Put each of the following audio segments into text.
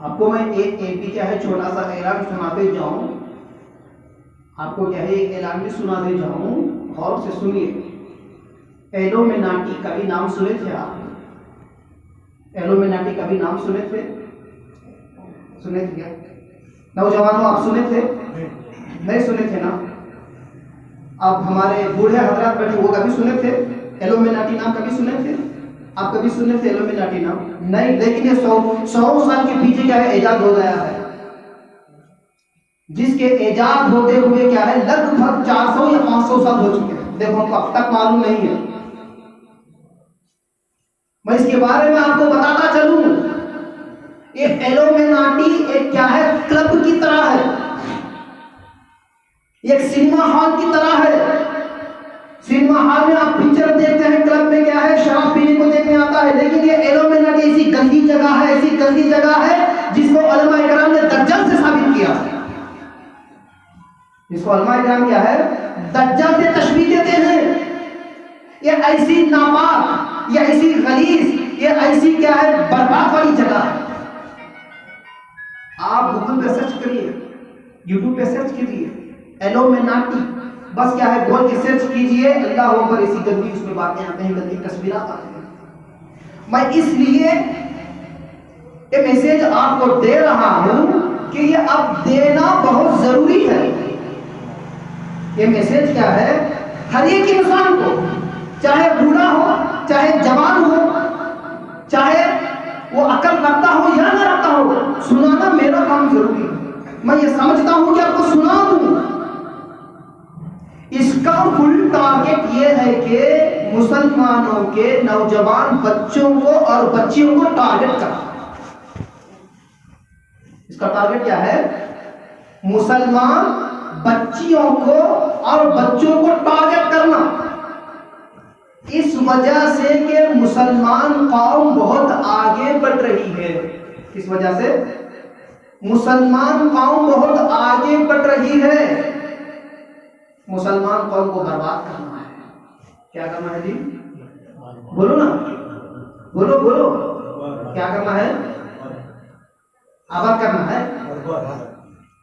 آپ کو میں ایک بھی کیا ہے چھوٹا سا اعلان سناتے جاؤں، آپ کو کیا ہے ایک اعلان بھی سناتے جاؤں، غور سے سنیے۔ ایلومیناٹی کا بھی نام سنے تھے آپ؟ ایلومیناٹی کا بھی نام سنے تھے؟ سنے تھے کیا نوجوانوں؟ آپ سنے تھے؟ نہیں سنے تھے نا؟ آپ ہمارے بوڑھے حضرات بیٹھے وہ کبھی سنے تھے ایلومیناٹی نام؟ کبھی سنے تھے آپ؟ کبھی سنے تھے ایلومیناٹی نام؟ نہیں، لیکن یہ 100 سال کے پیچھے کیا ہے ایجاد ہو گیا ہے، جس کے ایجاد ہوتے ہوئے کیا ہے لگ بھگ 400 یا 500 سال ہو چکے ہیں۔ دیکھو ہم کو اب تک معلوم نہیں ہے، میں اس کے بارے میں آپ کو بتاتا چلوں۔ یہ ایلومیناٹی ایک کیا ہے کلب کی طرح ہے، ایک سینما ہال کی طرح ہے۔ سینما ہال میں آپ پکچر دیکھتے ہیں، کلب میں کیا ہے شراب پینے کو دیکھنے آتا ہے، لیکن یہ ایلومیناٹی ایسی گندی جگہ ہے، ایسی گندی جگہ ہے جس کو علماء کرام نے دجال سے ثابت کیا ہے۔ اس کو علماء کرام کیا ہے دجال سے تشبیہ دیتے ہیں۔ یہ ایسی ناپاک، یہ ایسی غلیظ، یہ ایسی کیا ہے برباد والی جگہ ہے۔ آپ گوگل پہ سرچ کریے، یوٹیوب پہ سرچ کیجیے ایلومیناٹی، بس کیا ہے بول کے سرچ کیجئے، اللہ اوپر ایسی گندی اس میں باتیں آتے ہیں، گندی تصویرات آتے ہیں۔ میں اس لیے یہ میسج آپ کو دے رہا ہوں کہ یہ اب دینا بہت ضروری ہے۔ یہ میسج کیا ہے ہر ایک انسان کو، چاہے بوڑھا ہو، چاہے جوان ہو، چاہے وہ عقل رکھتا ہو یا نہ رکھتا ہو، سنانا میرا کام ضروری ہے۔ میں یہ سمجھتا ہوں کہ آپ کو سنا دوں۔ اس کا فل ٹارگٹ یہ ہے کہ مسلمانوں کے نوجوان بچوں کو اور بچیوں کو ٹارگٹ کرنا۔ اس کا ٹارگٹ کیا ہے؟ مسلمان بچیوں کو اور بچوں کو ٹارگٹ کرنا۔ اس وجہ سے کہ مسلمان قوم بہت آگے بڑھ رہی ہے، اس وجہ سے مسلمان قوم بہت آگے بڑھ رہی ہے۔ مسلمان قوم کو برباد کرنا ہے۔ کیا کرنا ہے جی؟ بولو نا، بولو بولو، کیا کرنا ہے؟ آباد کرنا ہے،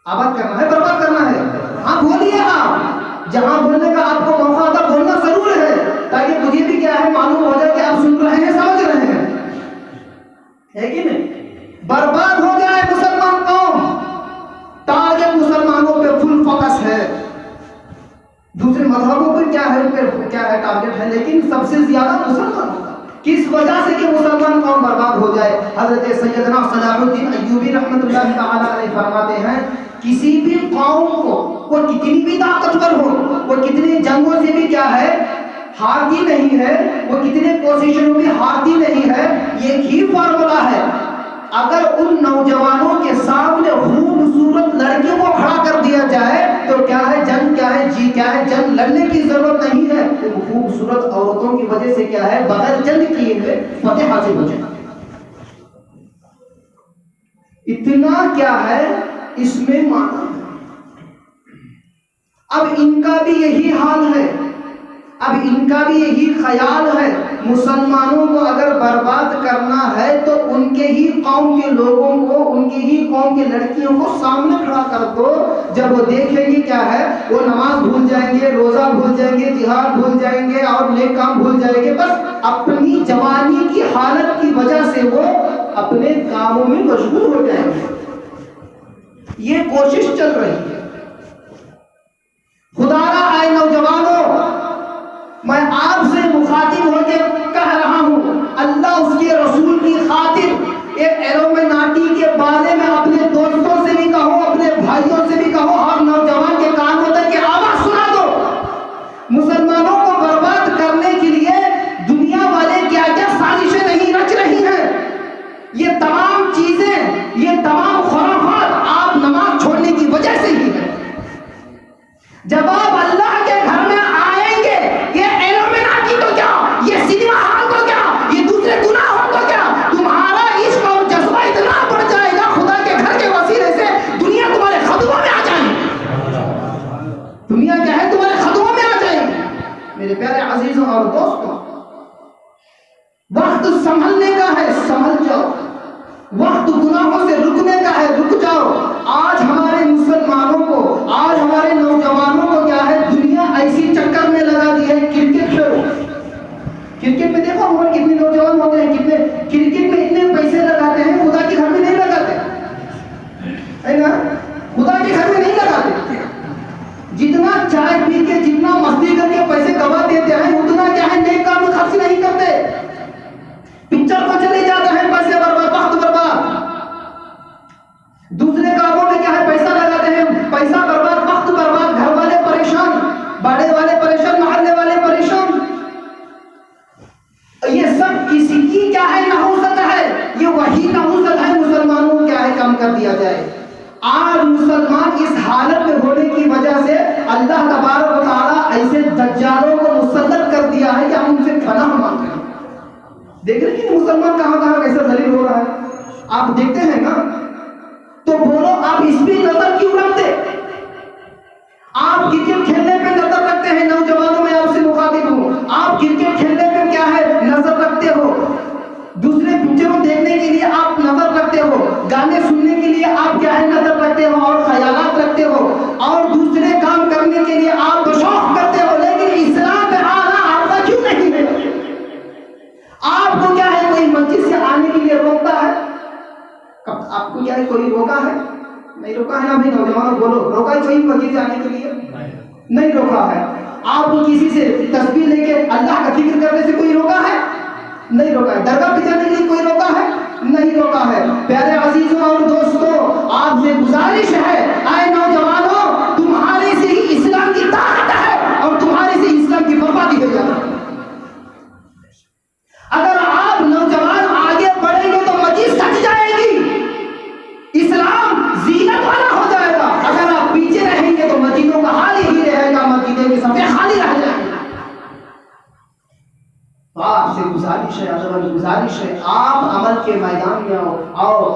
آباد کرنا ہے، برباد کرنا ہے۔ ہاں بولیے، آپ جہاں بولنے کا آپ کو موقع آتا بولنا ضرور ہے، تاکہ مجھے بھی کیا ہے معلوم ہو جائے کہ آپ سن رہے ہیں، سمجھ رہے ہیں، ہے کہ نہیں؟ برباد ہو جائے مسلمان قوم، ٹارگٹ مسلمانوں پہ فل فوکس ہے، دوسرے مذہبوں پر کیا ہے ٹارگٹ ہے، لیکن سب سے زیادہ مسلمانوں کا۔ کس وجہ سے کہ مسلمان قوم برباد ہو جائے؟ حضرت سیدنا صلاح الدین ایوبی رحمۃ اللہ تعالی علیہ فرماتے ہیں کسی بھی قوم کو وہ کتنی بھی طاقتور ہو، وہ کتنی جنگوں سے بھی کیا ہے ہارتی نہیں ہے، وہ کتنے کوششوں میں ہارتی نہیں ہے۔ ایک ہی فارمولا ہے، اگر ان نوجوانوں کے سامنے خوبصورت لڑکیوں کو کھڑا کر دیا جائے تو کیا ہے جنگ کیا ہے جی کیا ہے جنگ لڑنے کی ضرورت نہیں ہے، وہ خوبصورت عورتوں کی وجہ سے کیا ہے بغیر جنگ کیے ہوئے فتح حاصل ہو جائے۔ اتنا کیا ہے اس میں معنی ہے۔ اب ان کا بھی یہی حال ہے، اب ان کا بھی یہی خیال ہے، مسلمانوں کو اگر برباد کرنا ہے تو ان کے ہی قوم کے لوگوں کو، ان کے ہی قوم کے لڑکیوں کو سامنے کھڑا کر دو، جب وہ دیکھیں گے کیا ہے وہ نماز بھول جائیں گے، روزہ بھول جائیں گے، جہاد بھول جائیں گے اور نیک کام بھول جائیں گے، بس اپنی جوانی کی حالت کی وجہ سے وہ اپنے کاموں میں مشغول ہو جائیں گے۔ یہ کوشش چل رہی ہے۔ خدا را آئے نوجوانوں، میں آپ سے مخاطب ہو کے کہہ رہا ہوں، اللہ اس کے رسول کی خاطر ایک ایلومیناٹی کے بارے میں اپنے دوستوں سے بھی کہو، اپنے بھائیوں سے بھی کہو، اور نوجوان کے کانوں تک کی آواز سنا دو۔ مسلمانوں کو برباد کرنے کے لیے دنیا والے کیا کیا سازشیں نہیں رچ رہی ہیں، یہ تمام چیزیں، یہ تمام خرافات آپ نماز چھوڑنے کی وجہ سے ہی ہے۔ جب آپ اللہ کے گھر میں آئیں گے، یہ ایلومیناٹی تو کیا، یہ سینما ہال تو کیا، یہ دوسرے گناہوں تو کیا، تمہارا عشق اور جذبہ اتنا بڑھ جائے گا خدا کے گھر کے وسیلے سے دنیا تمہارے قدموں میں آ جائے گی، دنیا کیا ہے تمہارے قدموں میں آ جائے گی۔ میرے پیارے عزیزوں اور دوستوں، وقت سنبھلنے کا ہے، سنبھل جاؤ۔ وقت گناہوں سے رکنے آج ہمارے مسلمانوں کو، آج ہمارے نوجوانوں کو کیا ہے، دنیا ایسی چکر میں لگا دی ہے کرکٹ شروع۔ کرکٹ میں دیکھو عمر کتنے نوجوان ہوتے ہیں، کتنے کرکٹ میں اتنے پیسے لگاتے ہیں، خدا کے گھر میں نہیں لگاتے ہے نا، خدا کے گھر میں نہیں لگاتے۔ جتنا چائے پی کے، جتنا مستی کر کے پیسے گوا دیتے ہیں، اتنا کیا ہے نیک کام میں خرچ نہیں کرتے۔ پکچر کو چلے جاتے ہیں، پیسے برباد، وقت برباد، دوسرے کاموں میں کیا ہے پیسہ لگاتے ہیں، پیسہ برباد، وقت برباد، گھر والے پریشان، بڑے والے پریشان، محلے والے پریشان۔ یہ سب کسی کی کیا ہے نحوست ہے، یہ وہی نحوست ہے مسلمانوں کو کیا ہے کم کر دیا جائے۔ آج مسلمان اس حالت میں ہونے کی وجہ سے اللہ تبارک و تعالیٰ ایسے دجالوں کو مسلط کر دیا ہے کہ ہم ان سے پناہ مانگ رہے ہیں۔ دیکھ رہے ہیں کہ مسلمان کہاں کہاں کیسے ذلیل ہو رہا ہے، آپ دیکھتے ہیں نا، تو بولو آپ اس پہ نظر کیوں رکھتے؟ آپ کرکٹ کھیلنے پہ نظر رکھتے ہیں، نوجوانوں میں آپ سے مخاطب ہوں، آپ کرکٹ کھیلنے پہ کیا ہے نظر رکھتے ہو، دوسرے پکچروں دیکھنے کے لیے آپ نظر رکھتے ہو، گانے سننے کے لیے آپ کیا ہے نظر رکھتے ہو اور خیالات رکھتے ہو، اور دوسرے کام کرنے کے لیے آپ شوق کرتے ہو، لیکن اسلام میں آنا آپ کا کیوں نہیں ہے؟ آپ کو کیا ہے کوئی مسجد سے آنے کے لیے روکتا ہے؟ آپ کو کیا ہے کوئی روکا ہے؟ نہیں روکا ہے نا بھائی، نوجوانوں بولو، روکا ہے کوئی مسجد سے آنے کے لیے؟ نہیں روکا ہے۔ آپ کو کسی سے تسبیح لے کے اللہ کا ذکر کرنے سے کوئی روکا ہے؟ نہیں روکا ہے۔ درگاہ پہ جانے کے لیے کوئی روکا ہے؟ نہیں روکا ہے۔ پیارے عزیزوں اور دوستوں، آپ سے گزارش ہے، اے نوجوانوں، تمہارے سے ہی اسلام کی طاقت ہے اور تمہارے سے اسلام کی بربادی ہو جاتی ہے۔ اگر آپ نوجوان آگے بڑھیں گے تو مسجد سج جائے گی، اسلام زینت والا ہو جائے گا۔ اگر آپ پیچھے رہیں گے تو مسجدوں کا حال ہی رہے گا، مسجدیں کے صفحے خالی رہ جائیں گے۔ آپ سے گزارش ہے، گزارش ہے، آپ عمل کے میدان میں آؤ۔